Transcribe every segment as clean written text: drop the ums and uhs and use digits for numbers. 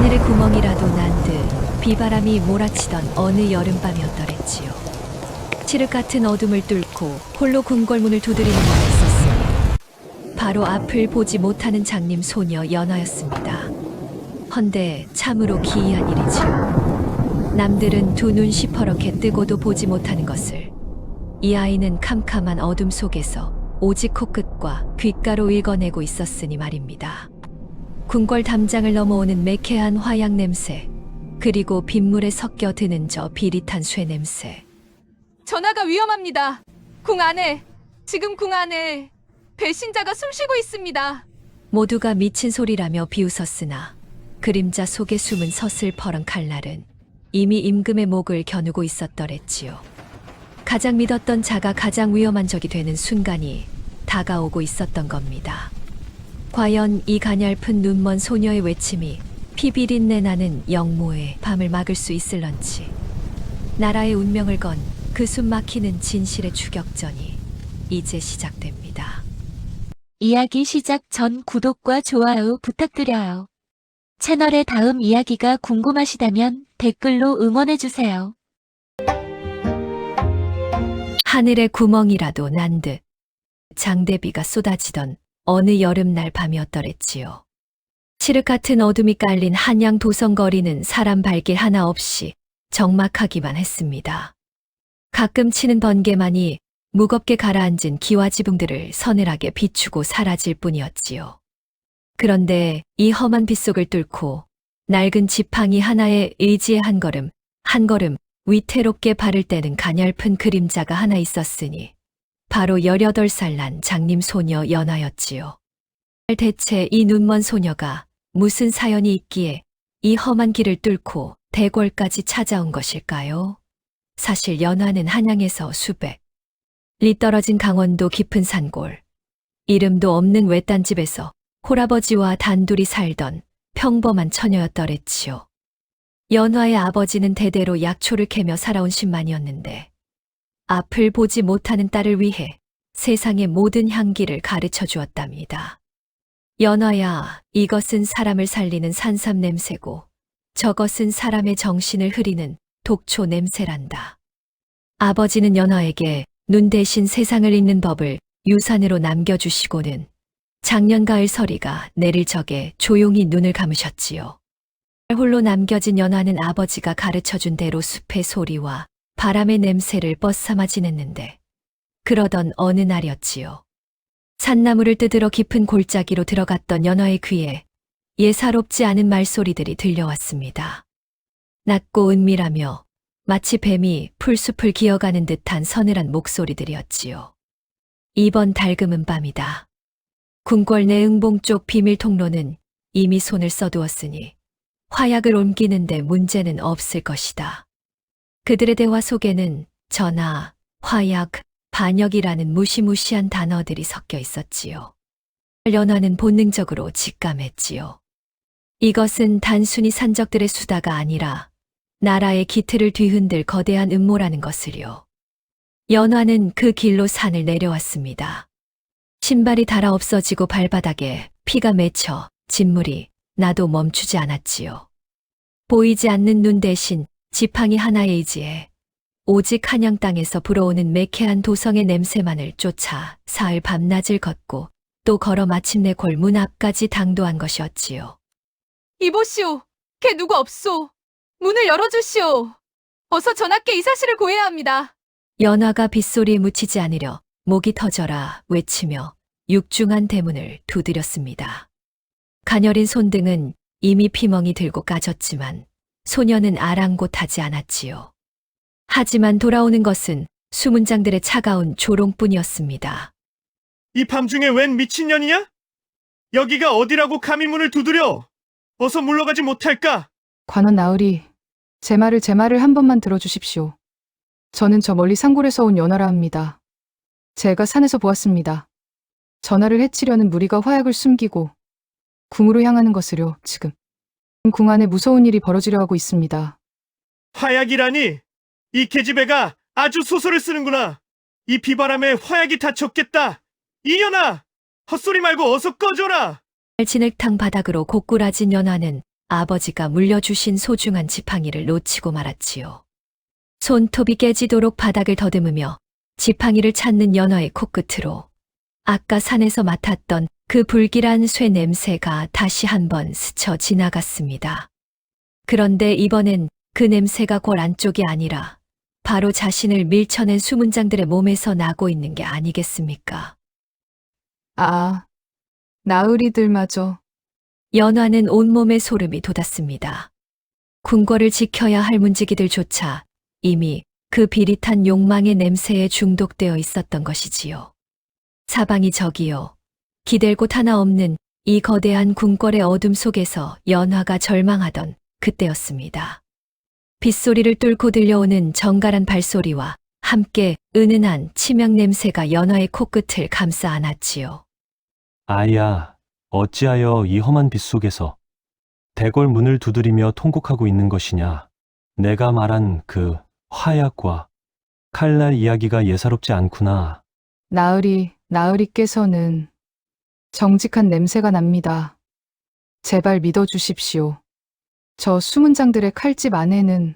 하늘에 구멍이라도 난 듯 비바람이 몰아치던 어느 여름밤이었더랬지요. 칠흑 같은 어둠을 뚫고 홀로 궁궐문을 두드리는 이가 있었으니 바로 앞을 보지 못하는 장님 소녀 연화였습니다. 헌데 참으로 기이한 일이지요. 남들은 두 눈 시퍼렇게 뜨고도 보지 못하는 것을 이 아이는 캄캄한 어둠 속에서 오직 코끝과 귓가로 읽어내고 있었으니 말입니다. 궁궐 담장을 넘어오는 매캐한 화약 냄새, 그리고 빗물에 섞여 드는 저 비릿한 쇠 냄새. 전하가 위험합니다. 지금 궁 안에 배신자가 숨쉬고 있습니다. 모두가 미친 소리라며 비웃었으나 그림자 속에 숨은 서슬퍼런 칼날은 이미 임금의 목을 겨누고 있었더랬지요. 가장 믿었던 자가 가장 위험한 적이 되는 순간이 다가오고 있었던 겁니다. 과연 이 가냘픈 눈먼 소녀의 외침이 피비린내 나는 영모의 밤을 막을 수 있을런지. 나라의 운명을 건 그 숨 막히는 진실의 추격전이 이제 시작됩니다. 이야기 시작 전 구독과 좋아요 부탁드려요. 채널의 다음 이야기가 궁금하시다면 댓글로 응원해주세요. 하늘에 구멍이라도 난 듯 장대비가 쏟아지던 어느 여름날 밤이었더랬지요. 칠흑 같은 어둠이 깔린 한양 도성거리는 사람 발길 하나 없이 적막하기만 했습니다. 가끔 치는 번개만이 무겁게 가라앉은 기와 지붕들을 서늘하게 비추고 사라질 뿐이었지요. 그런데 이 험한 빗속을 뚫고 낡은 지팡이 하나에 의지해 한 걸음 위태롭게 발을 떼는 가냘픈 그림자가 하나 있었으니 바로 18살 난 장님 소녀 연화였지요. 대체 이 눈먼 소녀가 무슨 사연이 있기에 이 험한 길을 뚫고 대궐까지 찾아온 것일까요? 사실 연화는 한양에서 수백 리 떨어진 강원도 깊은 산골, 이름도 없는 외딴집에서 홀아버지와 단둘이 살던 평범한 처녀였더랬지요. 연화의 아버지는 대대로 약초를 캐며 살아온 신만이었는데 앞을 보지 못하는 딸을 위해 세상의 모든 향기를 가르쳐 주었답니다. 연화야, 이것은 사람을 살리는 산삼 냄새고 저것은 사람의 정신을 흐리는 독초 냄새란다. 아버지는 연화에게 눈 대신 세상을 읽는 법을 유산으로 남겨주시고는 작년 가을 서리가 내릴 적에 조용히 눈을 감으셨지요. 홀로 남겨진 연화는 아버지가 가르쳐준 대로 숲의 소리와 바람의 냄새를 뻗삼아 지냈는데 그러던 어느 날이었지요. 산나무를 뜯으러 깊은 골짜기로 들어갔던 연화의 귀에 예사롭지 않은 말소리들이 들려왔습니다. 낮고 은밀하며 마치 뱀이 풀숲을 기어가는 듯한 서늘한 목소리들이었지요. 이번 달금은 밤이다. 궁궐 내 응봉 쪽 비밀 통로는 이미 손을 써두었으니 화약을 옮기는데 문제는 없을 것이다. 그들의 대화 속에는 전하, 화약, 반역이라는 무시무시한 단어들이 섞여 있었지요. 연화는 본능적으로 직감했지요. 이것은 단순히 산적들의 수다가 아니라 나라의 기틀을 뒤흔들 거대한 음모라는 것을요. 연화는 그 길로 산을 내려왔습니다. 신발이 닳아 없어지고 발바닥에 피가 맺혀 진물이 나도 멈추지 않았지요. 보이지 않는 눈 대신 지팡이 하나에 의지해 오직 한양 땅에서 불어오는 매캐한 도성의 냄새만을 쫓아 사흘 밤낮을 걷고 또 걸어 마침내 골문 앞까지 당도한 것이었지요. 이보시오. 걔 누구 없소. 문을 열어주시오. 어서 전하께 이 사실을 고해야 합니다. 연화가 빗소리에 묻히지 않으려 목이 터져라 외치며 육중한 대문을 두드렸습니다. 가녀린 손등은 이미 피멍이 들고 까졌지만 소녀는 아랑곳하지 않았지요. 하지만 돌아오는 것은 수문장들의 차가운 조롱뿐이었습니다. 이 밤중에 웬 미친년이냐? 여기가 어디라고 감히 문을 두드려? 어서 물러가지 못할까? 관원 나으리, 제 말을 한 번만 들어주십시오. 저는 저 멀리 산골에서 온 연화라 합니다. 제가 산에서 보았습니다. 전하를 해치려는 무리가 화약을 숨기고 궁으로 향하는 것을요, 지금. 궁 안에 무서운 일이 벌어지려 하고 있습니다. 화약이라니? 이 계집애가 아주 소설을 쓰는구나. 이 비바람에 화약이 다 젖겠다. 이년아! 헛소리 말고 어서 꺼져라! 진흙탕 바닥으로 고꾸라진 연화는 아버지가 물려주신 소중한 지팡이를 놓치고 말았지요. 손톱이 깨지도록 바닥을 더듬으며 지팡이를 찾는 연화의 코끝으로 아까 산에서 맡았던 그 불길한 쇠 냄새가 다시 한번 스쳐 지나갔습니다. 그런데 이번엔 그 냄새가 골 안쪽이 아니라 바로 자신을 밀쳐낸 수문장들의 몸에서 나고 있는 게 아니겠습니까? 아, 나으리들마저. 연화는 온몸에 소름이 돋았습니다. 궁궐을 지켜야 할 문지기들조차 이미 그 비릿한 욕망의 냄새에 중독되어 있었던 것이지요. 사방이 적이요. 기댈 곳 하나 없는 이 거대한 궁궐의 어둠 속에서 연화가 절망하던 그때였습니다. 빗소리를 뚫고 들려오는 정갈한 발소리와 함께 은은한 치명 냄새가 연화의 코끝을 감싸 안았지요. 아이야, 어찌하여 이 험한 빛 속에서 대궐 문을 두드리며 통곡하고 있는 것이냐. 내가 말한 그 화약과 칼날 이야기가 예사롭지 않구나. 나으리께서는 정직한 냄새가 납니다. 제발 믿어주십시오. 저 수문장들의 칼집 안에는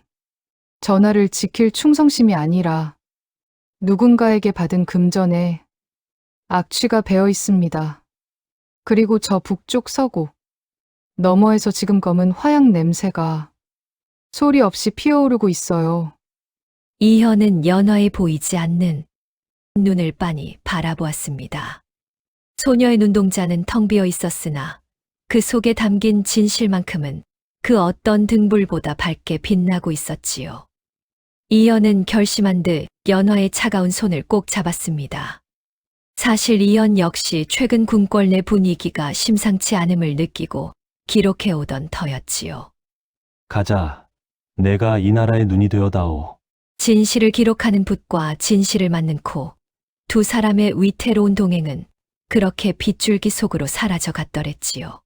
전하를 지킬 충성심이 아니라 누군가에게 받은 금전에 악취가 배어 있습니다. 그리고 저 북쪽 서구 너머에서 지금 검은 화약 냄새가 소리 없이 피어오르고 있어요. 이현은 연화에 보이지 않는 눈을 빤히 바라보았습니다. 소녀의 눈동자는 텅 비어 있었으나 그 속에 담긴 진실만큼은 그 어떤 등불보다 밝게 빛나고 있었지요. 이현은 결심한 듯 연화의 차가운 손을 꼭 잡았습니다. 사실 이현 역시 최근 궁궐 내 분위기가 심상치 않음을 느끼고 기록해오던 터였지요. 가자. 내가 이 나라의 눈이 되어다오. 진실을 기록하는 붓과 진실을 맞는 코, 두 사람의 위태로운 동행은 그렇게 빗줄기 속으로 사라져 갔더랬지요.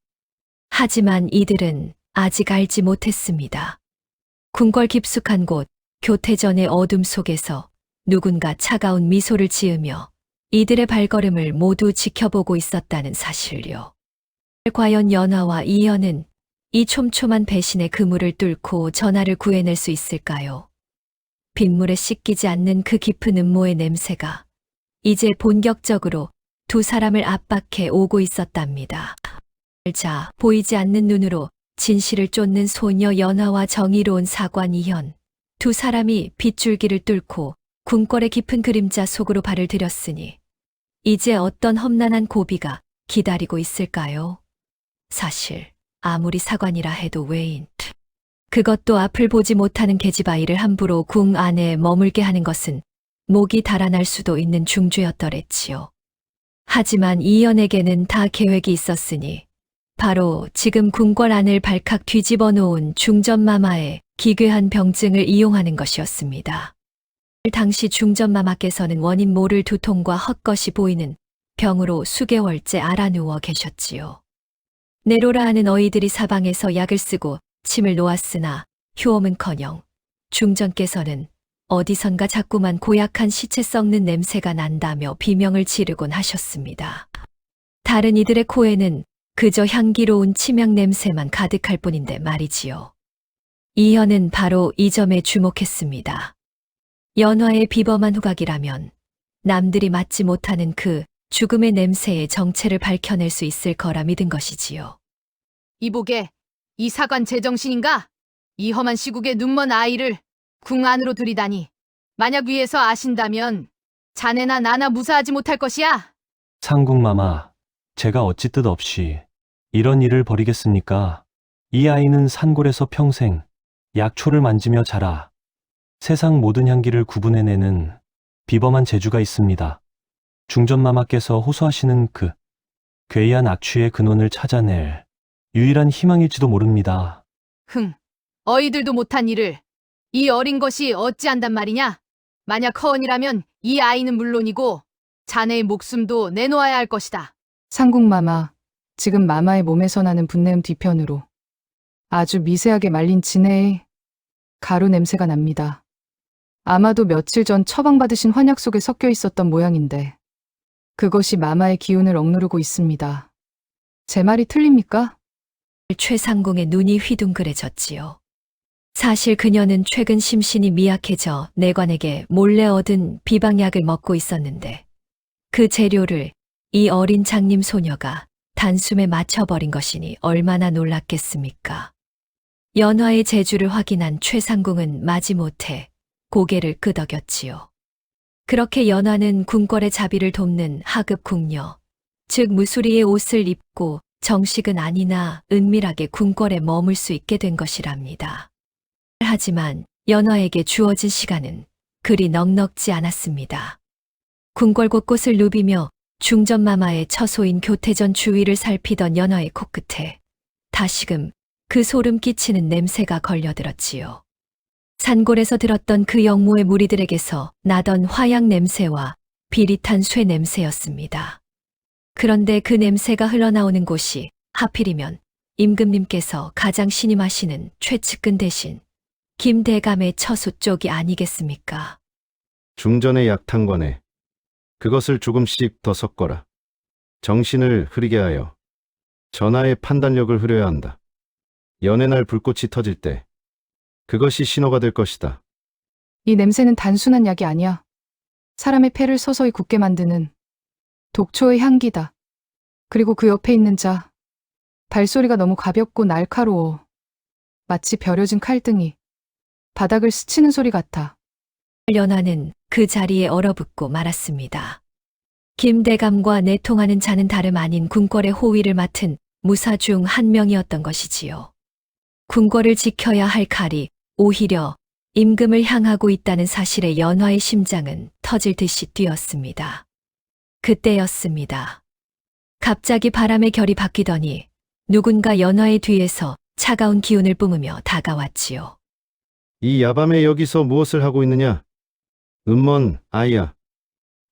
하지만 이들은 아직 알지 못했습니다. 궁궐 깊숙한 곳, 교태전의 어둠 속에서 누군가 차가운 미소를 지으며 이들의 발걸음을 모두 지켜보고 있었다는 사실요. 과연 연화와 이현은 이 촘촘한 배신의 그물을 뚫고 전하를 구해낼 수 있을까요? 빗물에 씻기지 않는 그 깊은 음모의 냄새가 이제 본격적으로 두 사람을 압박해 오고 있었답니다. 자, 보이지 않는 눈으로 진실을 쫓는 소녀 연화와 정의로운 사관 이현, 두 사람이 빗줄기를 뚫고 궁궐의 깊은 그림자 속으로 발을 들였으니 이제 어떤 험난한 고비가 기다리고 있을까요? 사실 아무리 사관이라 해도 외인, 그것도 앞을 보지 못하는 계집아이를 함부로 궁 안에 머물게 하는 것은 목이 달아날 수도 있는 중죄였더랬지요. 하지만 이연에게는 다 계획이 있었으니 바로 지금 궁궐 안을 발칵 뒤집어 놓은 중전마마의 기괴한 병증을 이용하는 것이었습니다. 당시 중전마마께서는 원인 모를 두통과 헛것이 보이는 병으로 수개월째 앓아누워 계셨지요. 내로라 하는 어이들이 사방에서 약을 쓰고 침을 놓았으나 효험은커녕 중전께서는 어디선가 자꾸만 고약한 시체 썩는 냄새가 난다며 비명을 지르곤 하셨습니다. 다른 이들의 코에는 그저 향기로운 치명 냄새만 가득할 뿐인데 말이지요. 이현은 바로 이 점에 주목했습니다. 연화의 비범한 후각이라면 남들이 맡지 못하는 그 죽음의 냄새의 정체를 밝혀낼 수 있을 거라 믿은 것이지요. 이보게, 이 사관 제정신인가? 이 험한 시국에 눈먼 아이를 궁 안으로 들이다니. 만약 위에서 아신다면 자네나 나나 무사하지 못할 것이야. 상궁마마, 제가 어찌 뜻 없이 이런 일을 벌이겠습니까? 이 아이는 산골에서 평생 약초를 만지며 자라 세상 모든 향기를 구분해내는 비범한 재주가 있습니다. 중전마마께서 호소하시는 그 괴이한 악취의 근원을 찾아낼 유일한 희망일지도 모릅니다. 어이들도 못한 일을 이 어린 것이 어찌한단 말이냐? 만약 허언이라면 이 아이는 물론이고 자네의 목숨도 내놓아야 할 것이다. 상궁마마, 지금 마마의 몸에서 나는 분내음 뒤편으로 아주 미세하게 말린 진해의 가루 냄새가 납니다. 아마도 며칠 전 처방받으신 환약 속에 섞여 있었던 모양인데 그것이 마마의 기운을 억누르고 있습니다. 제 말이 틀립니까? 최상궁의 눈이 휘둥그레졌지요. 사실 그녀는 최근 심신이 미약해져 내관에게 몰래 얻은 비방약을 먹고 있었는데 그 재료를 이 어린 장님 소녀가 단숨에 맞춰버린 것이니 얼마나 놀랐겠습니까? 연화의 재주를 확인한 최상궁은 마지못해 고개를 끄덕였지요. 그렇게 연화는 궁궐의 자비를 돕는 하급 궁녀, 즉 무수리의 옷을 입고 정식은 아니나 은밀하게 궁궐에 머물 수 있게 된 것이랍니다. 하지만 연화에게 주어진 시간은 그리 넉넉지 않았습니다. 궁궐 곳곳을 누비며 중전마마의 처소인 교태전 주위를 살피던 연화의 코끝에 다시금 그 소름 끼치는 냄새가 걸려들었지요. 산골에서 들었던 그 영모의 무리들에게서 나던 화약 냄새와 비릿한 쇠 냄새였습니다. 그런데 그 냄새가 흘러나오는 곳이 하필이면 임금님께서 가장 신임하시는 최측근 대신 김대감의 처소 쪽이 아니겠습니까? 중전의 약탕관에 그것을 조금씩 더 섞어라. 정신을 흐리게 하여 전하의 판단력을 흐려야 한다. 연의 날 불꽃이 터질 때 그것이 신호가 될 것이다. 이 냄새는 단순한 약이 아니야. 사람의 폐를 서서히 굳게 만드는 독초의 향기다. 그리고 그 옆에 있는 자, 발소리가 너무 가볍고 날카로워. 마치 벼려진 칼등이 바닥을 스치는 소리 같아. 연화는 그 자리에 얼어붙고 말았습니다. 김대감과 내통하는 자는 다름 아닌 궁궐의 호위를 맡은 무사 중 한 명이었던 것이지요. 궁궐을 지켜야 할 칼이 오히려 임금을 향하고 있다는 사실에 연화의 심장은 터질 듯이 뛰었습니다. 그때였습니다. 갑자기 바람의 결이 바뀌더니 누군가 연화의 뒤에서 차가운 기운을 뿜으며 다가왔지요. 이 야밤에 여기서 무엇을 하고 있느냐? 음먼 아이야.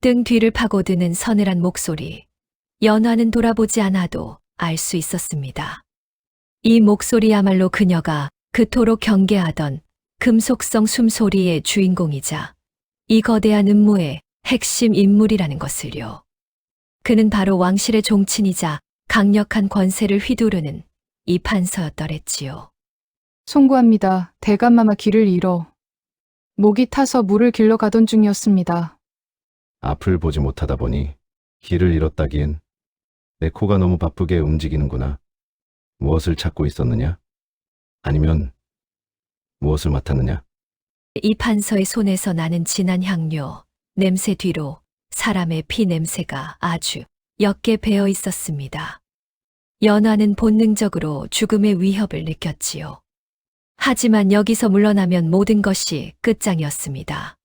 등 뒤를 파고드는 서늘한 목소리. 연화는 돌아보지 않아도 알 수 있었습니다. 이 목소리야말로 그녀가 그토록 경계하던 금속성 숨소리의 주인공이자 이 거대한 음모의 핵심 인물이라는 것을요. 그는 바로 왕실의 종친이자 강력한 권세를 휘두르는 이 판서였더랬지요. 송구합니다. 대감마마 길을 잃어 목이 타서 물을 길러 가던 중이었습니다. 앞을 보지 못하다 보니 길을 잃었다기엔 내 코가 너무 바쁘게 움직이는구나. 무엇을 찾고 있었느냐? 아니면 무엇을 맡았느냐? 이 판서의 손에서 나는 진한 향료, 냄새 뒤로 사람의 피 냄새가 아주 옅게 배어 있었습니다. 연화는 본능적으로 죽음의 위협을 느꼈지요. 하지만 여기서 물러나면 모든 것이 끝장이었습니다.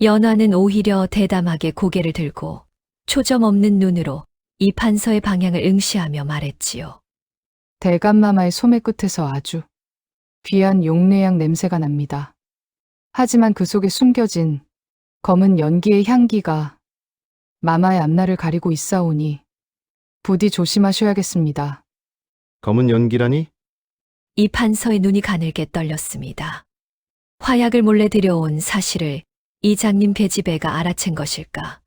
연화는 오히려 대담하게 고개를 들고 초점 없는 눈으로 이 판서의 방향을 응시하며 말했지요. 대감마마의 소매 끝에서 아주 귀한 용례향 냄새가 납니다. 하지만 그 속에 숨겨진 검은 연기의 향기가 마마의 앞날을 가리고 있사오니 부디 조심하셔야겠습니다. 검은 연기라니? 이 판서의 눈이 가늘게 떨렸습니다. 화약을 몰래 들여온 사실을 이 장님 계집애가 알아챈 것일까?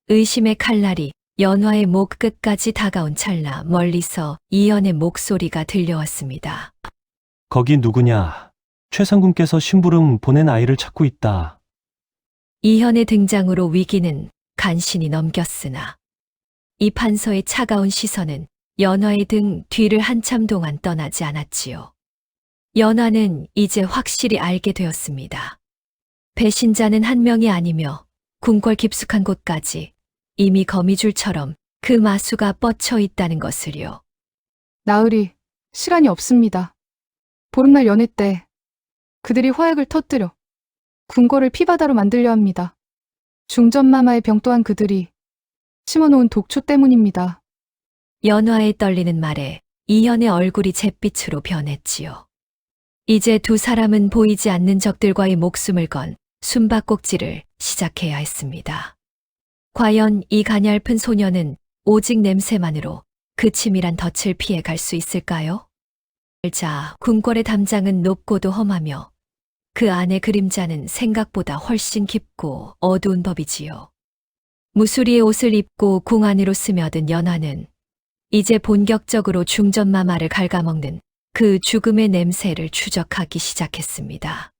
의심의 칼날이 연화의 목 끝까지 다가온 찰나 멀리서 이연의 목소리가 들려왔습니다. 거기 누구냐? 최상궁께서 심부름 보낸 아이를 찾고 있다. 이현의 등장으로 위기는 간신히 넘겼으나 이 판서의 차가운 시선은 연화의 등 뒤를 한참 동안 떠나지 않았지요. 연화는 이제 확실히 알게 되었습니다. 배신자는 한 명이 아니며 궁궐 깊숙한 곳까지 이미 거미줄처럼 그 마수가 뻗쳐 있다는 것을요. 나으리, 시간이 없습니다. 보름날 연회 때 그들이 화약을 터뜨려 궁궐을 피바다로 만들려 합니다. 중전마마의 병 또한 그들이 심어놓은 독초 때문입니다. 연화의 떨리는 말에 이현의 얼굴이 잿빛으로 변했지요. 이제 두 사람은 보이지 않는 적들과의 목숨을 건 숨바꼭질을 시작해야 했습니다. 과연 이 가냘픈 소녀는 오직 냄새만으로 그 치밀한 덫을 피해 갈 수 있을까요? 자, 궁궐의 담장은 높고도 험하며 그 안의 그림자는 생각보다 훨씬 깊고 어두운 법이지요. 무수리의 옷을 입고 궁 안으로 스며든 연화는 이제 본격적으로 중전마마를 갉아먹는 그 죽음의 냄새를 추적하기 시작했습니다.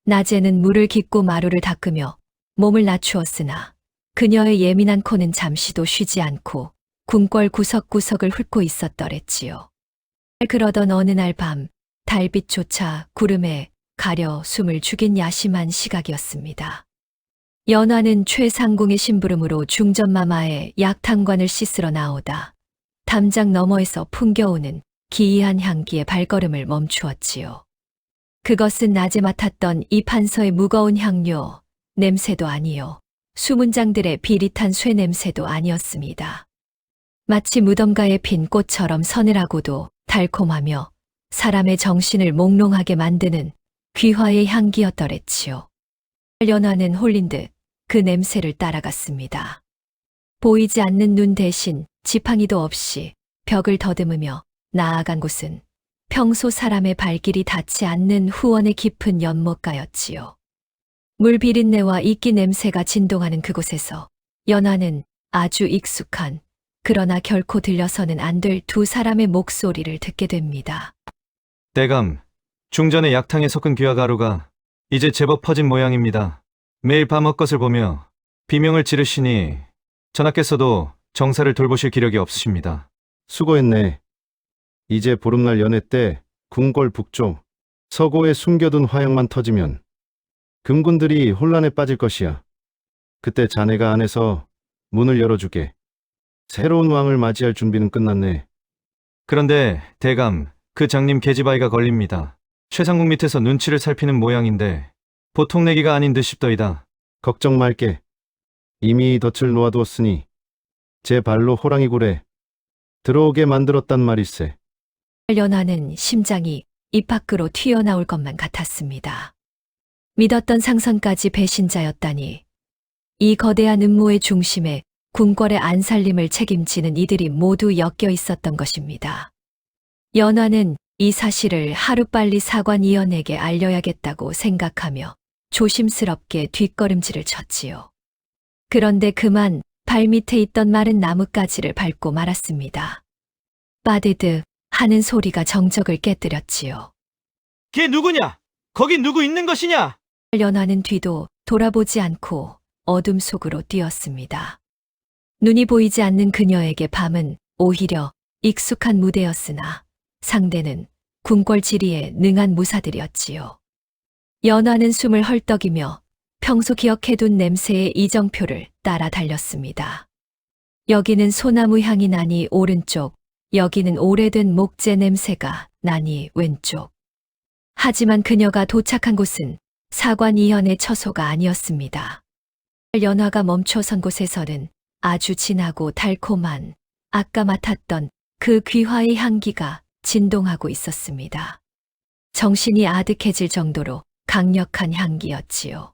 낮에는 물을 깃고 마루를 닦으며 몸을 낮추었으나 그녀의 예민한 코는 잠시도 쉬지 않고 궁궐 구석구석을 훑고 있었더랬지요. 그러던 어느 날 밤, 달빛조차 구름에 가려 숨을 죽인 야심한 시각이었습니다. 연화는 최상궁의 심부름으로 중전마마의 약탕관을 씻으러 나오다 담장 너머에서 풍겨오는 기이한 향기에 발걸음을 멈추었지요. 그것은 낮에 맡았던 이 판서의 무거운 향료, 냄새도 아니요. 수문장들의 비릿한 쇠 냄새도 아니었습니다. 마치 무덤가에 핀 꽃처럼 서늘하고도 달콤하며 사람의 정신을 몽롱하게 만드는 귀화의 향기였더랬지요. 연화는 홀린 듯 그 냄새를 따라갔습니다. 보이지 않는 눈 대신 지팡이도 없이 벽을 더듬으며 나아간 곳은 평소 사람의 발길이 닿지 않는 후원의 깊은 연못가였지요. 물 비린내와 이끼 냄새가 진동하는 그곳에서 연화는 아주 익숙한 그러나 결코 들려서는 안 될 두 사람의 목소리를 듣게 됩니다. 대감, 중전의 약탕에 섞은 귀화 가루가 이제 제법 퍼진 모양입니다. 매일 밤 헛것을 보며 비명을 지르시니 전하께서도 정사를 돌보실 기력이 없으십니다. 수고했네. 이제 보름날 연회 때 궁궐 북쪽 서고에 숨겨둔 화약만 터지면 금군들이 혼란에 빠질 것이야. 그때 자네가 안에서 문을 열어주게. 새로운 왕을 맞이할 준비는 끝났네. 그런데 대감, 그 장님 계집아이가 걸립니다. 최상궁 밑에서 눈치를 살피는 모양인데 보통 내기가 아닌 듯 싶더이다. 걱정 말게. 이미 덫을 놓아두었으니 제 발로 호랑이 굴에 들어오게 만들었단 말일세. 연화는 심장이 입 밖으로 튀어나올 것만 같았습니다. 믿었던 상선까지 배신자였다니. 이 거대한 음모의 중심에 궁궐의 안살림을 책임지는 이들이 모두 엮여 있었던 것입니다. 연화는 이 사실을 하루빨리 사관 이연에게 알려야겠다고 생각하며 조심스럽게 뒷걸음질을 쳤지요. 그런데 그만 발밑에 있던 마른 나뭇가지를 밟고 말았습니다. 빠드득 하는 소리가 정적을 깨뜨렸지요. 걔 누구냐? 거기 누구 있는 것이냐? 연화는 뒤도 돌아보지 않고 어둠 속으로 뛰었습니다. 눈이 보이지 않는 그녀에게 밤은 오히려 익숙한 무대였으나 상대는 궁궐 지리에 능한 무사들이었지요. 연화는 숨을 헐떡이며 평소 기억해둔 냄새의 이정표를 따라 달렸습니다. 여기는 소나무 향이 나니 오른쪽, 여기는 오래된 목재 냄새가 나니 왼쪽. 하지만 그녀가 도착한 곳은 사관 이현의 처소가 아니었습니다. 연화가 멈춰선 곳에서는 아주 진하고 달콤한 아까 맡았던 그 귀화의 향기가 진동하고 있었습니다. 정신이 아득해질 정도로 강력한 향기였지요.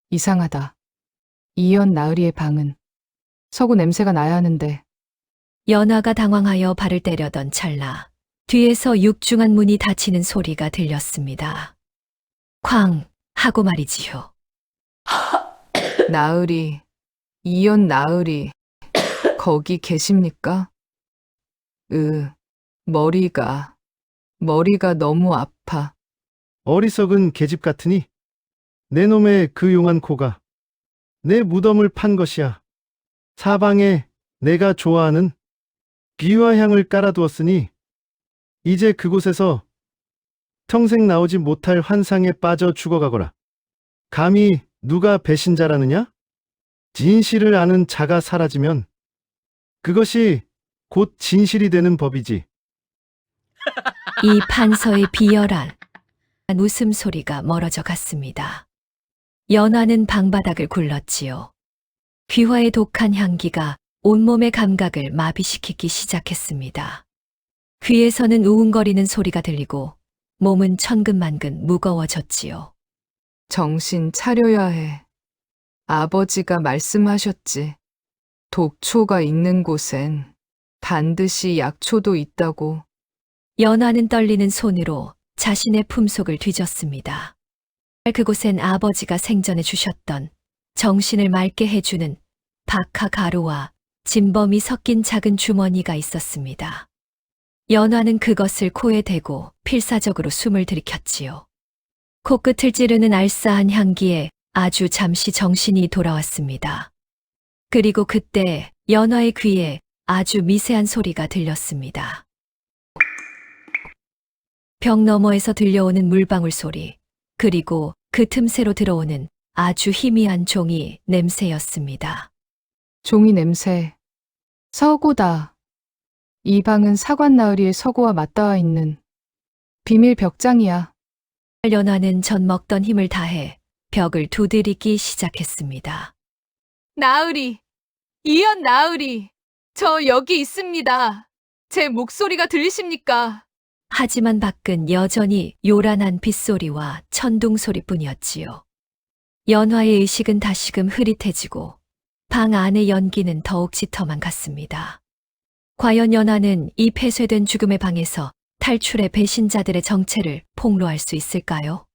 이상하다. 이연 나으리의 방은 서구 냄새가 나야 하는데 연화가 당황하여 발을 때려던 찰나 뒤에서 육중한 문이 닫히는 소리가 들렸습니다. 쾅 하고 말이지요. 나으리, 이연 나으리, 거기 계십니까? 머리가 너무 아파. 어리석은 계집 같으니 내 놈의 그 용한 코가 내 무덤을 판 것이야. 사방에 내가 좋아하는 귀화향을 깔아두었으니 이제 그곳에서 평생 나오지 못할 환상에 빠져 죽어가거라. 감히 누가 배신자라느냐? 진실을 아는 자가 사라지면 그것이 곧 진실이 되는 법이지. 이 판서의 비열한 웃음소리가 멀어져 갔습니다. 연화는 방바닥을 굴렀지요. 귀화의 독한 향기가 온몸의 감각을 마비시키기 시작했습니다. 귀에서는 우웅거리는 소리가 들리고 몸은 천근만근 무거워졌지요. 정신 차려야 해. 아버지가 말씀하셨지. 독초가 있는 곳엔 반드시 약초도 있다고. 연화는 떨리는 손으로 자신의 품속을 뒤졌습니다. 그곳엔 아버지가 생전에 주셨던 정신을 맑게 해주는 박하 가루와 진범이 섞인 작은 주머니가 있었습니다. 연화는 그것을 코에 대고 필사적으로 숨을 들이켰지요. 코끝을 찌르는 알싸한 향기에 아주 잠시 정신이 돌아왔습니다. 그리고 그때 연화의 귀에 아주 미세한 소리가 들렸습니다. 벽 너머에서 들려오는 물방울 소리, 그리고 그 틈새로 들어오는 아주 희미한 종이 냄새였습니다. 종이 냄새. 서고다. 이 방은 사관나으리의 서고와 맞닿아 있는 비밀 벽장이야. 연화는 전 먹던 힘을 다해 벽을 두드리기 시작했습니다. 나으리, 이연 나으리, 저 여기 있습니다. 제 목소리가 들리십니까? 하지만 밖은 여전히 요란한 빗소리와 천둥 소리뿐이었지요. 연화의 의식은 다시금 흐릿해지고 방 안의 연기는 더욱 짙어만 갔습니다. 과연 연화는 이 폐쇄된 죽음의 방에서 탈출해 배신자들의 정체를 폭로할 수 있을까요?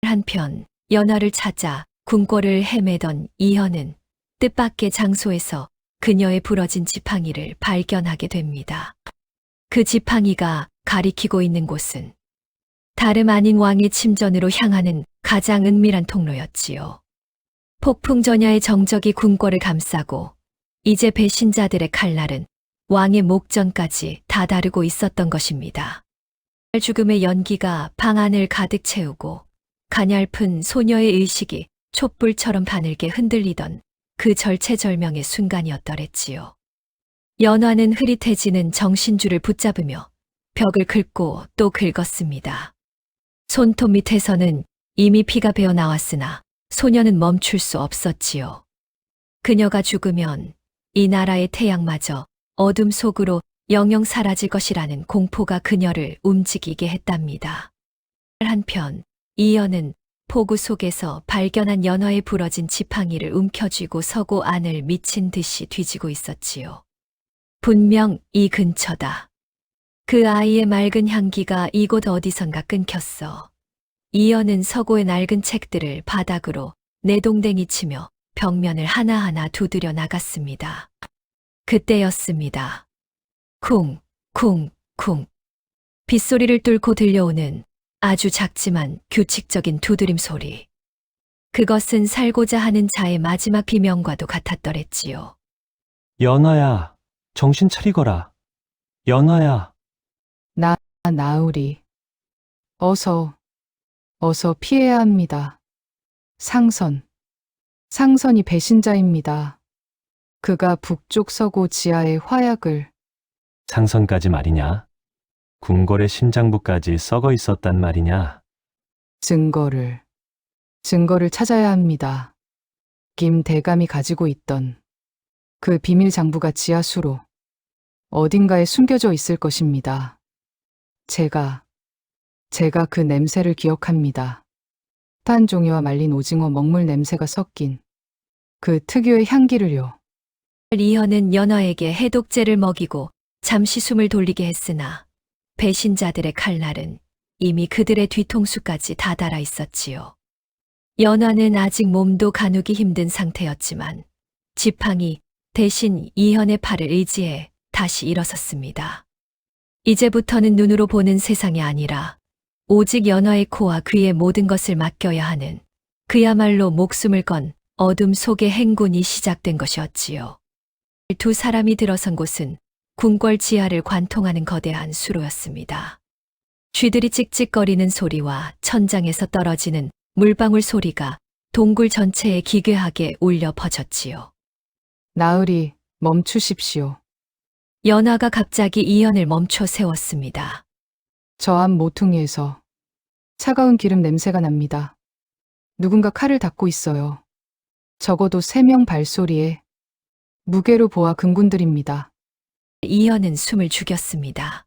한편 연화를 찾아 궁궐을 헤매던 이현은 뜻밖의 장소에서 그녀의 부러진 지팡이를 발견하게 됩니다. 그 지팡이가 가리키고 있는 곳은 다름 아닌 왕의 침전으로 향하는 가장 은밀한 통로였지요. 폭풍전야의 정적이 궁궐을 감싸고 이제 배신자들의 칼날은 왕의 목전까지 다다르고 있었던 것입니다. 죽음의 연기가 방 안을 가득 채우고 가냘픈 소녀의 의식이 촛불처럼 가늘게 흔들리던 그 절체절명의 순간이었더랬지요. 연화는 흐릿해지는 정신줄을 붙잡으며 벽을 긁고 또 긁었습니다. 손톱 밑에서는 이미 피가 배어 나왔으나 소녀는 멈출 수 없었지요. 그녀가 죽으면 이 나라의 태양마저 어둠 속으로 영영 사라질 것이라는 공포가 그녀를 움직이게 했답니다. 한편 이연은 폭우 속에서 발견한 연화의 부러진 지팡이를 움켜쥐고 서고 안을 미친 듯이 뒤지고 있었지요. 분명 이 근처다. 그 아이의 맑은 향기가 이곳 어디선가 끊겼어. 이연은 서고의 낡은 책들을 바닥으로 내동댕이 치며 벽면을 하나하나 두드려 나갔습니다. 그때였습니다. 쿵, 쿵, 쿵. 빗소리를 뚫고 들려오는 아주 작지만 규칙적인 두드림 소리. 그것은 살고자 하는 자의 마지막 비명과도 같았더랬지요. 연화야, 정신 차리거라. 연화야. 나으리. 어서 피해야 합니다. 상선이 배신자입니다. 그가 북쪽 서고 지하의 화약을 상선까지 말이냐? 궁궐의 심장부까지 썩어 있었단 말이냐? 증거를 찾아야 합니다. 김 대감이 가지고 있던 그 비밀 장부가 지하수로 어딘가에 숨겨져 있을 것입니다. 제가 그 냄새를 기억합니다. 탄 종이와 말린 오징어 먹물 냄새가 섞인 그 특유의 향기를요. 이현은 연화에게 해독제를 먹이고 잠시 숨을 돌리게 했으나 배신자들의 칼날은 이미 그들의 뒤통수까지 다다라 있었지요. 연화는 아직 몸도 가누기 힘든 상태였지만 지팡이 대신 이현의 팔을 의지해 다시 일어섰습니다. 이제부터는 눈으로 보는 세상이 아니라 오직 연화의 코와 귀의 모든 것을 맡겨야 하는 그야말로 목숨을 건 어둠 속의 행군이 시작된 것이었지요. 두 사람이 들어선 곳은 궁궐 지하를 관통하는 거대한 수로였습니다. 쥐들이 찍찍거리는 소리와 천장에서 떨어지는 물방울 소리가 동굴 전체에 기괴하게 울려 퍼졌지요. 나으리, 멈추십시오. 연화가 갑자기 이현을 멈춰 세웠습니다. 저 앞 모퉁이에서 차가운 기름 냄새가 납니다. 누군가 칼을 닦고 있어요. 적어도 3명 발소리에 무게로 보아 금군들입니다. 이현은 숨을 죽였습니다.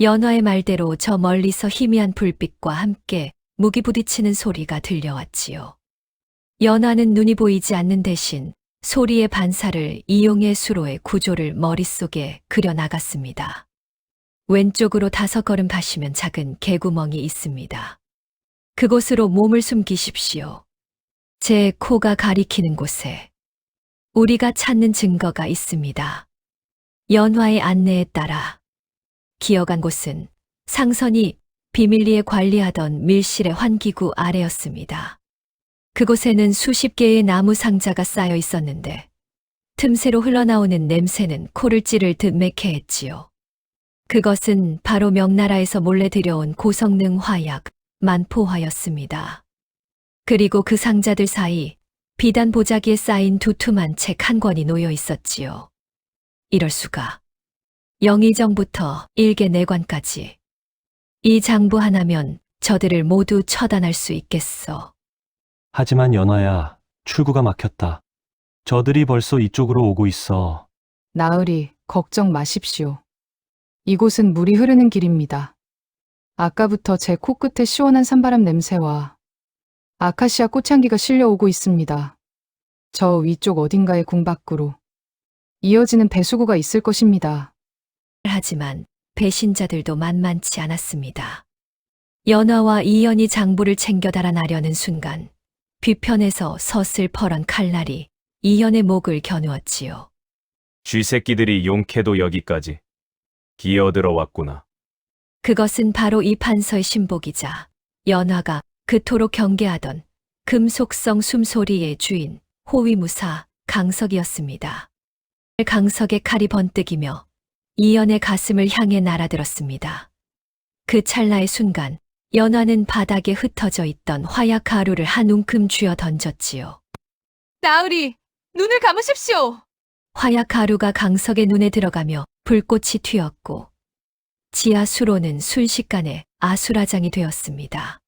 연화의 말대로 저 멀리서 희미한 불빛과 함께 무기 부딪히는 소리가 들려왔지요. 연화는 눈이 보이지 않는 대신 소리의 반사를 이용해 수로의 구조를 머릿속에 그려나갔습니다. 왼쪽으로 5걸음 가시면 작은 개구멍이 있습니다. 그곳으로 몸을 숨기십시오. 제 코가 가리키는 곳에. 우리가 찾는 증거가 있습니다. 연화의 안내에 따라 기어간 곳은 상선이 비밀리에 관리하던 밀실의 환기구 아래였습니다. 그곳에는 수십 개의 나무 상자가 쌓여 있었는데 틈새로 흘러나오는 냄새는 코를 찌를 듯 매캐했지요. 그것은 바로 명나라에서 몰래 들여온 고성능 화약, 만포화였습니다. 그리고 그 상자들 사이 비단 보자기에 쌓인 두툼한 책 한 권이 놓여 있었지요. 이럴 수가. 영의정부터 일개 내관까지. 이 장부 하나면 저들을 모두 처단할 수 있겠어. 하지만 연화야, 출구가 막혔다. 저들이 벌써 이쪽으로 오고 있어. 나으리, 걱정 마십시오. 이곳은 물이 흐르는 길입니다. 아까부터 제 코끝에 시원한 산바람 냄새와 아카시아 꽃향기가 실려오고 있습니다. 저 위쪽 어딘가의 궁 밖으로 이어지는 배수구가 있을 것입니다. 하지만 배신자들도 만만치 않았습니다. 연화와 이연이 장부를 챙겨 달아나려는 순간 뒤편에서 서슬퍼런 칼날이 이연의 목을 겨누었지요. 쥐새끼들이 용케도 여기까지 기어들어왔구나. 그것은 바로 이 판서의 신복이자 연화가 그토록 경계하던 금속성 숨소리의 주인 호위무사 강석이었습니다. 강석의 칼이 번뜩이며 이연의 가슴을 향해 날아들었습니다. 그 찰나의 순간 연화는 바닥에 흩어져 있던 화약 가루를 한 움큼 쥐어 던졌지요. 나으리, 눈을 감으십시오. 화약 가루가 강석의 눈에 들어가며 불꽃이 튀었고 지하 수로는 순식간에 아수라장이 되었습니다.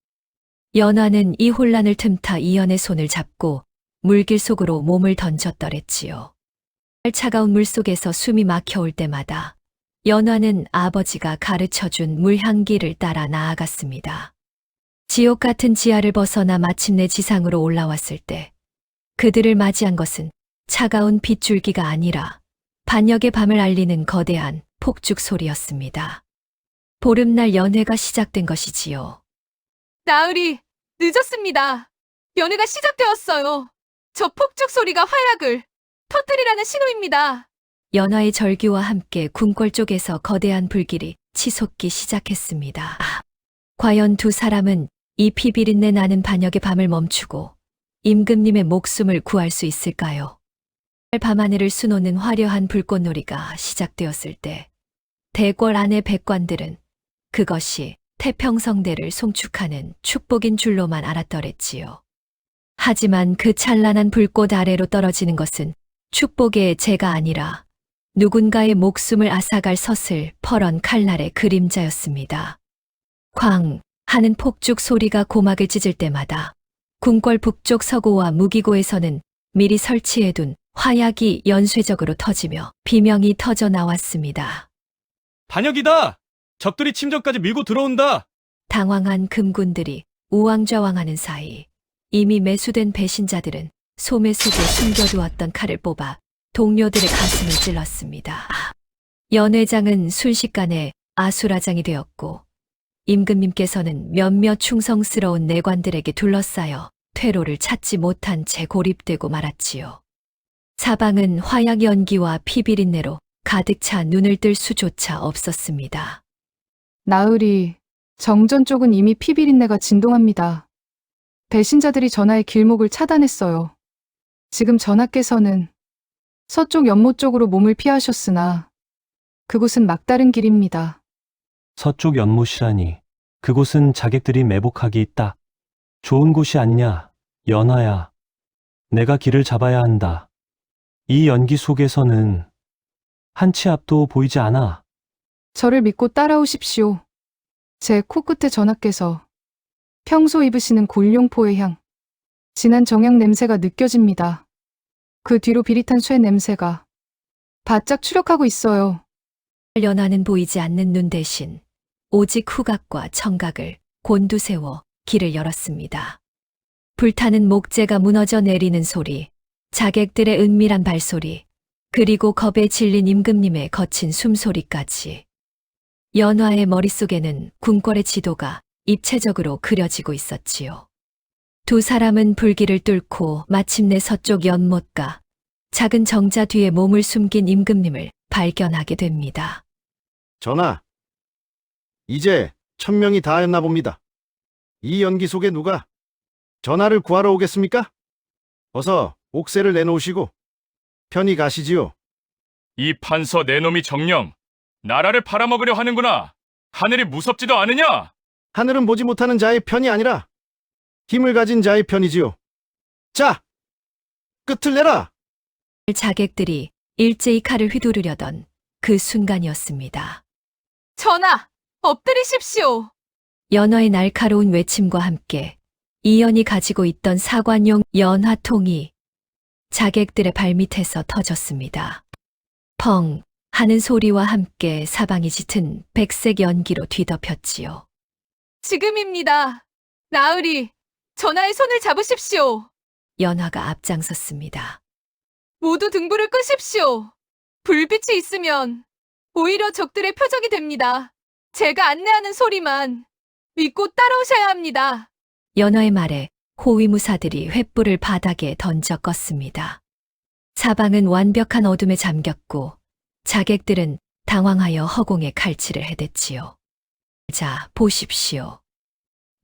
연화는 이 혼란을 틈타 이연의 손을 잡고 물길 속으로 몸을 던졌더랬지요. 차가운 물 속에서 숨이 막혀올 때마다 연화는 아버지가 가르쳐준 물향기를 따라 나아갔습니다. 지옥 같은 지하를 벗어나 마침내 지상으로 올라왔을 때 그들을 맞이한 것은 차가운 빗줄기가 아니라 반역의 밤을 알리는 거대한 폭죽 소리였습니다. 보름날 연회가 시작된 것이지요. 나으리, 늦었습니다. 연회가 시작되었어요. 저 폭죽 소리가 화약을 터뜨리라는 신호입니다. 연화의 절규와 함께 궁궐 쪽에서 거대한 불길이 치솟기 시작했습니다. 과연 두 사람은 이 피비린내 나는 반역의 밤을 멈추고 임금님의 목숨을 구할 수 있을까요? 밤하늘을 수놓는 화려한 불꽃놀이가 시작되었을 때 대궐 안의 백관들은 그것이 태평성대를 송축하는 축복인 줄로만 알았더랬지요. 하지만 그 찬란한 불꽃 아래로 떨어지는 것은 축복의 재가 아니라 누군가의 목숨을 앗아갈 서슬 퍼런 칼날의 그림자였습니다. 쾅 하는 폭죽 소리가 고막을 찢을 때마다 궁궐 북쪽 서고와 무기고에서는 미리 설치해둔 화약이 연쇄적으로 터지며 비명이 터져 나왔습니다. 반역이다! 적들이 침전까지 밀고 들어온다! 당황한 금군들이 우왕좌왕하는 사이 이미 매수된 배신자들은 소매 속에 숨겨두었던 칼을 뽑아 동료들의 가슴을 찔렀습니다. 연회장은 순식간에 아수라장이 되었고 임금님께서는 몇몇 충성스러운 내관들에게 둘러싸여 퇴로를 찾지 못한 채 고립되고 말았지요. 사방은 화약 연기와 피비린내로 가득 차 눈을 뜰 수조차 없었습니다. 나으리, 정전 쪽은 이미 피비린내가 진동합니다. 배신자들이 전하의 길목을 차단했어요. 지금 전하께서는 서쪽 연못 쪽으로 몸을 피하셨으나 그곳은 막다른 길입니다. 서쪽 연못이라니. 그곳은 자객들이 매복하기 딱 좋은 곳이 아니냐, 연화야. 내가 길을 잡아야 한다. 이 연기 속에서는 한 치 앞도 보이지 않아. 저를 믿고 따라오십시오. 제 코끝에 전하께서 평소 입으시는 곤룡포의 향, 진한 정향 냄새가 느껴집니다. 그 뒤로 비릿한 쇠 냄새가 바짝 추력하고 있어요. 연화는 보이지 않는 눈 대신 오직 후각과 청각을 곤두세워 길을 열었습니다. 불타는 목재가 무너져 내리는 소리, 자객들의 은밀한 발소리, 그리고 겁에 질린 임금님의 거친 숨소리까지. 연화의 머릿속에는 궁궐의 지도가 입체적으로 그려지고 있었지요. 두 사람은 불길을 뚫고 마침내 서쪽 연못가 작은 정자 뒤에 몸을 숨긴 임금님을 발견하게 됩니다. 전하, 이제 천명이 다했나 봅니다. 이 연기 속에 누가 전하를 구하러 오겠습니까? 어서 옥새를 내놓으시고 편히 가시지요. 이 판서 내놈이 정녕 나라를 팔아먹으려 하는구나. 하늘이 무섭지도 않으냐? 하늘은 보지 못하는 자의 편이 아니라 힘을 가진 자의 편이지요. 자, 끝을 내라! 자객들이 일제히 칼을 휘두르려던 그 순간이었습니다. 전하, 엎드리십시오. 연화의 날카로운 외침과 함께 이연이 가지고 있던 사관용 연화통이 자객들의 발밑에서 터졌습니다. 펑 하는 소리와 함께 사방이 짙은 백색 연기로 뒤덮였지요. 지금입니다. 나으리, 전하의 손을 잡으십시오. 연화가 앞장섰습니다. 모두 등불을 끄십시오. 불빛이 있으면 오히려 적들의 표적이 됩니다. 제가 안내하는 소리만 믿고 따라오셔야 합니다. 연화의 말에 호위무사들이 횃불을 바닥에 던져 껐습니다. 사방은 완벽한 어둠에 잠겼고 자객들은 당황하여 허공에 칼질을 해댔지요. 자, 보십시오.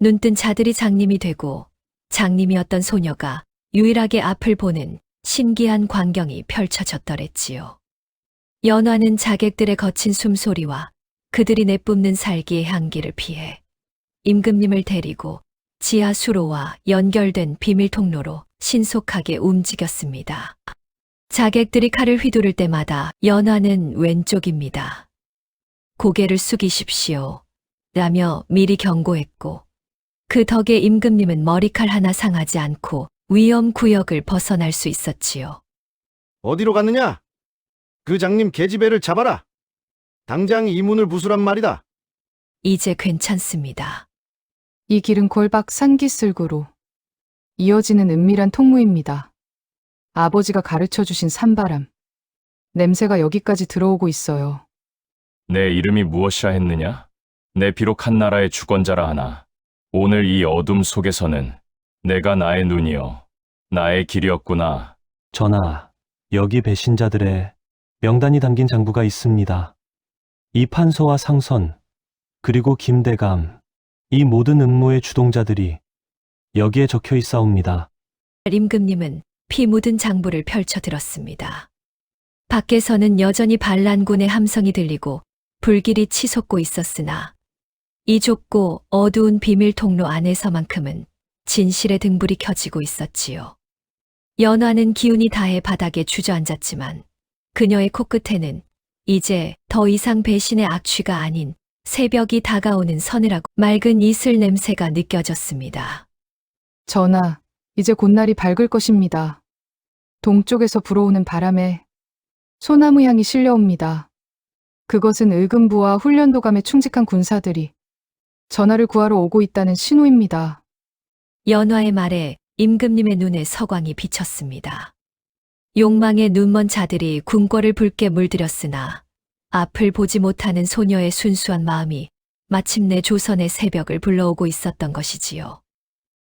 눈뜬 자들이 장님이 되고 장님이었던 소녀가 유일하게 앞을 보는 신기한 광경이 펼쳐졌더랬지요. 연화는 자객들의 거친 숨소리와 그들이 내뿜는 살기의 향기를 피해 임금님을 데리고 지하 수로와 연결된 비밀 통로로 신속하게 움직였습니다. 자객들이 칼을 휘두를 때마다 연화는 왼쪽입니다. 고개를 숙이십시오. 라며 미리 경고했고 그 덕에 임금님은 머리칼 하나 상하지 않고 위험 구역을 벗어날 수 있었지요. 어디로 갔느냐? 그 장님 계집애를 잡아라. 당장 이 문을 부수란 말이다. 이제 괜찮습니다. 이 길은 골박 산기슭으로 이어지는 은밀한 통로입니다. 아버지가 가르쳐 주신 산바람. 냄새가 여기까지 들어오고 있어요. 내 이름이 무엇이라 했느냐? 내 비록 한 나라의 주권자라 하나 오늘 이 어둠 속에서는 내가 나의 눈이요 나의 길이었구나. 전하, 여기 배신자들의 명단이 담긴 장부가 있습니다. 이 판서와 상선, 그리고 김대감, 이 모든 음모의 주동자들이 여기에 적혀 있사옵니다. 임금님은 피 묻은 장부를 펼쳐 들었습니다. 밖에서는 여전히 반란군의 함성이 들리고 불길이 치솟고 있었으나 이 좁고 어두운 비밀 통로 안에서만큼은 진실의 등불이 켜지고 있었지요. 연화는 기운이 다해 바닥에 주저앉았지만 그녀의 코끝에는 이제 더 이상 배신의 악취가 아닌 새벽이 다가오는 서늘하고 맑은 이슬 냄새가 느껴졌습니다. 전하, 이제 곧 날이 밝을 것입니다. 동쪽에서 불어오는 바람에 소나무 향이 실려옵니다. 그것은 의금부와 훈련도감에 충직한 군사들이 전하를 구하러 오고 있다는 신호입니다. 연화의 말에 임금님의 눈에 서광이 비쳤습니다. 욕망에 눈먼 자들이 궁궐을 붉게 물들였으나 앞을 보지 못하는 소녀의 순수한 마음이 마침내 조선의 새벽을 불러오고 있었던 것이지요.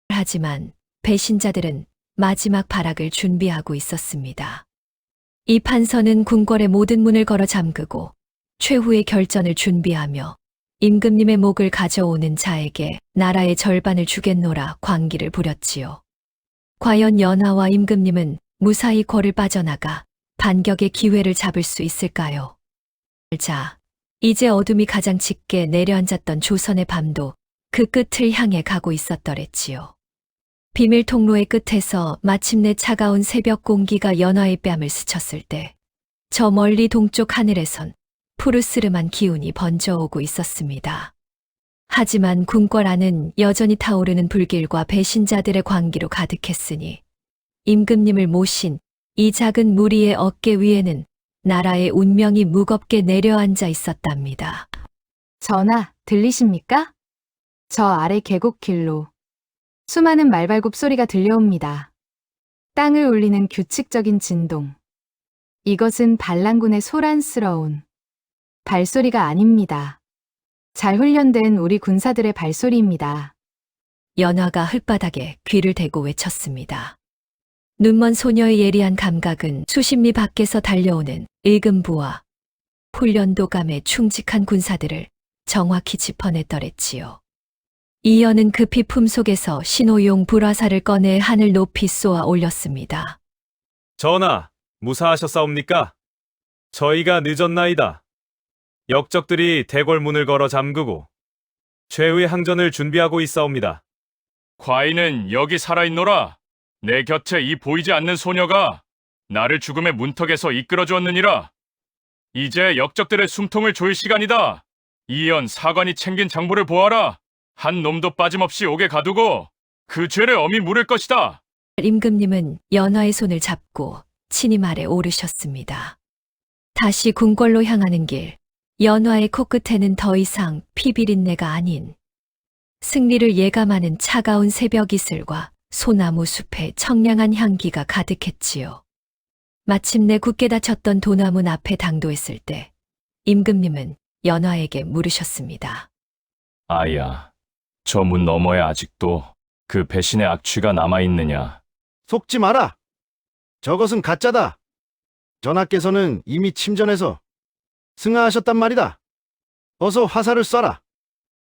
하지만 배신자들은 마지막 발악을 준비하고 있었습니다. 이 판서는 궁궐의 모든 문을 걸어 잠그고 최후의 결전을 준비하며 임금님의 목을 가져오는 자에게 나라의 절반을 주겠노라 광기를 부렸지요. 과연 연화와 임금님은 무사히 궐을 빠져나가 반격의 기회를 잡을 수 있을까요? 자, 이제 어둠이 가장 짙게 내려앉았던 조선의 밤도 그 끝을 향해 가고 있었더랬지요. 비밀 통로의 끝에서 마침내 차가운 새벽 공기가 연화의 뺨을 스쳤을 때 저 멀리 동쪽 하늘에선 푸르스름한 기운이 번져오고 있었습니다. 하지만 궁궐 안은 여전히 타오르는 불길과 배신자들의 광기로 가득했으니 임금님을 모신 이 작은 무리의 어깨 위에는 나라의 운명이 무겁게 내려앉아 있었답니다. 전하, 들리십니까? 저 아래 계곡길로 수많은 말발굽 소리가 들려옵니다. 땅을 울리는 규칙적인 진동. 이것은 반란군의 소란스러운 발소리가 아닙니다. 잘 훈련된 우리 군사들의 발소리입니다. 연화가 흙바닥에 귀를 대고 외쳤습니다. 눈먼 소녀의 예리한 감각은 수십리 밖에서 달려오는 일금부와 훈련도감에 충직한 군사들을 정확히 짚어냈더랬지요. 이연은 급히 품속에서 신호용 불화살을 꺼내 하늘 높이 쏘아 올렸습니다. 전하, 무사하셨사옵니까? 저희가 늦었나이다. 역적들이 대궐문을 걸어 잠그고 최후의 항전을 준비하고 있사옵니다. 과인은 여기 살아있노라. 내 곁에 이 보이지 않는 소녀가 나를 죽음의 문턱에서 이끌어 주었느니라. 이제 역적들의 숨통을 조일 시간이다. 이연 사관이 챙긴 장부를 보아라. 한 놈도 빠짐없이 옥에 가두고 그 죄를 엄히 물을 것이다. 임금님은 연화의 손을 잡고 친히 말에 오르셨습니다. 다시 궁궐로 향하는 길, 연화의 코끝에는 더 이상 피비린내가 아닌 승리를 예감하는 차가운 새벽 이슬과 소나무 숲의 청량한 향기가 가득했지요. 마침내 굳게 닫혔던 도나문 앞에 당도했을 때 임금님은 연화에게 물으셨습니다. 아야, 저 문 너머에 아직도 그 배신의 악취가 남아있느냐? 속지 마라. 저것은 가짜다. 전하께서는 이미 침전해서 승하하셨단 말이다. 어서 화살을 쏴라.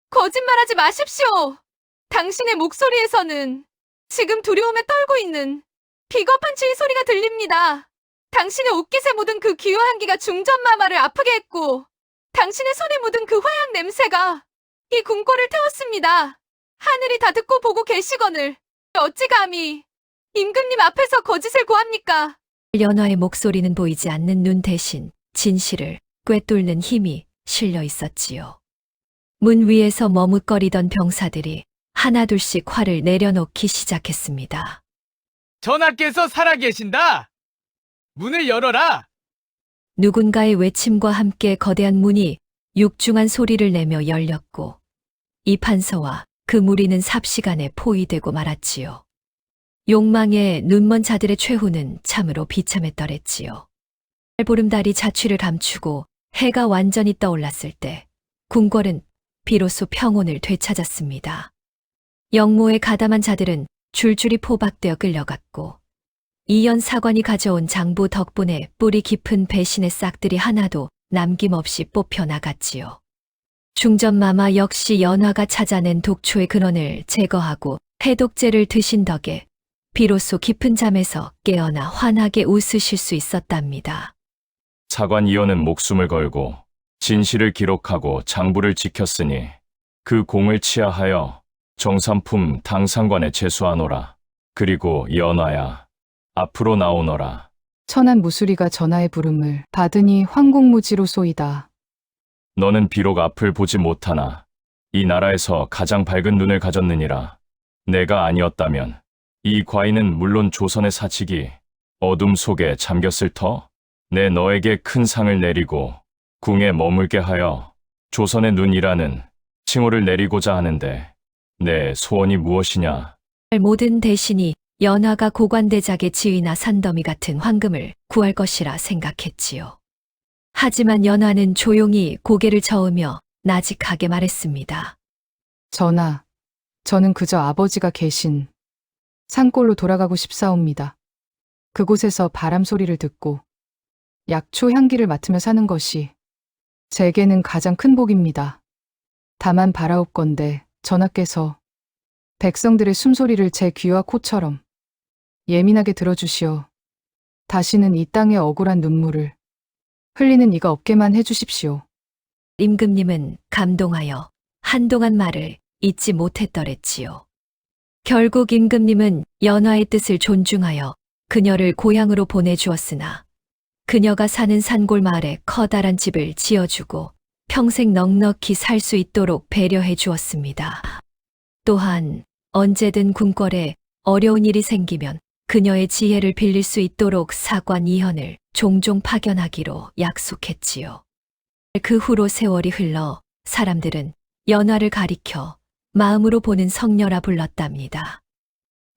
거짓말하지 마십시오. 당신의 목소리에서는 지금 두려움에 떨고 있는 비겁한 주의 소리가 들립니다. 당신의 옷깃에 묻은 그 기묘 향기가 중전마마를 아프게 했고 당신의 손에 묻은 그 화약 냄새가 이 궁궐을 태웠습니다. 하늘이 다 듣고 보고 계시거늘 어찌 감히 임금님 앞에서 거짓을 고합니까? 연화의 목소리는 보이지 않는 눈 대신 진실을 꿰뚫는 힘이 실려 있었지요. 문 위에서 머뭇거리던 병사들이 하나둘씩 활을 내려놓기 시작했습니다. 전하께서 살아계신다. 문을 열어라. 누군가의 외침과 함께 거대한 문이 육중한 소리를 내며 열렸고 이 판서와 그 무리는 삽시간에 포위되고 말았지요. 욕망에 눈먼 자들의 최후는 참으로 비참했더랬지요. 보름달이 자취를 감추고 해가 완전히 떠올랐을 때 궁궐은 비로소 평온을 되찾았습니다. 영모에 가담한 자들은 줄줄이 포박되어 끌려갔고 이연 사관이 가져온 장부 덕분에 뿌리 깊은 배신의 싹들이 하나도 남김없이 뽑혀 나갔지요. 중전마마 역시 연화가 찾아낸 독초의 근원을 제거하고 해독제를 드신 덕에 비로소 깊은 잠에서 깨어나 환하게 웃으실 수 있었답니다. 사관 이연은 목숨을 걸고 진실을 기록하고 장부를 지켰으니 그 공을 치하하여 정삼품 당상관에 제수하노라. 그리고 연화야, 앞으로 나오너라. 천한 무수리가 전하의 부름을 받으니 황공무지로소이다. 너는 비록 앞을 보지 못하나 이 나라에서 가장 밝은 눈을 가졌느니라. 내가 아니었다면 이 과인은 물론 조선의 사직이 어둠 속에 잠겼을 터 내 너에게 큰 상을 내리고 궁에 머물게 하여 조선의 눈이라는 칭호를 내리고자 하는데 내 소원이 무엇이냐? 모든 대신이 연화가 고관대작의 지위나 산더미 같은 황금을 구할 것이라 생각했지요. 하지만 연화는 조용히 고개를 저으며 나직하게 말했습니다. 전하, 저는 그저 아버지가 계신 산골로 돌아가고 싶사옵니다. 그곳에서 바람 소리를 듣고 약초 향기를 맡으며 사는 것이 제게는 가장 큰 복입니다. 다만 바라옵건대 전하께서 백성들의 숨소리를 제 귀와 코처럼 예민하게 들어주시어 다시는 이 땅의 억울한 눈물을 흘리는 이가 없게만 해주십시오. 임금님은 감동하여 한동안 말을 잊지 못했더랬지요. 결국 임금님은 연화의 뜻을 존중하여 그녀를 고향으로 보내주었으나 그녀가 사는 산골 마을에 커다란 집을 지어주고 평생 넉넉히 살 수 있도록 배려해 주었습니다. 또한 언제든 궁궐에 어려운 일이 생기면 그녀의 지혜를 빌릴 수 있도록 사관 이현을 종종 파견하기로 약속했지요. 그 후로 세월이 흘러 사람들은 연화를 가리켜 마음으로 보는 성녀라 불렀답니다.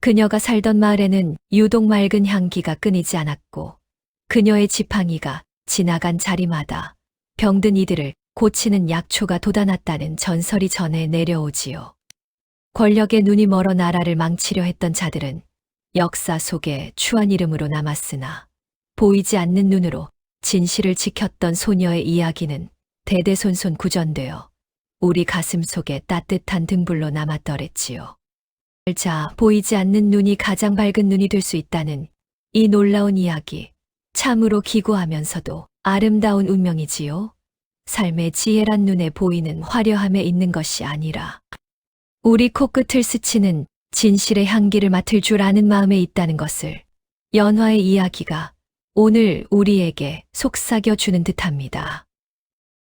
그녀가 살던 마을에는 유독 맑은 향기가 끊이지 않았고 그녀의 지팡이가 지나간 자리마다 병든 이들을 고치는 약초가 돋아났다는 전설이 전해 내려오지요. 권력에 눈이 멀어 나라를 망치려 했던 자들은 역사 속에 추한 이름으로 남았으나 보이지 않는 눈으로 진실을 지켰던 소녀의 이야기는 대대손손 구전되어 우리 가슴 속에 따뜻한 등불로 남았더랬지요. 자, 보이지 않는 눈이 가장 밝은 눈이 될 수 있다는 이 놀라운 이야기, 참으로 기구하면서도 아름다운 운명이지요. 삶의 지혜란 눈에 보이는 화려함에 있는 것이 아니라 우리 코끝을 스치는 진실의 향기를 맡을 줄 아는 마음에 있다는 것을 연화의 이야기가 오늘 우리에게 속삭여 주는 듯합니다.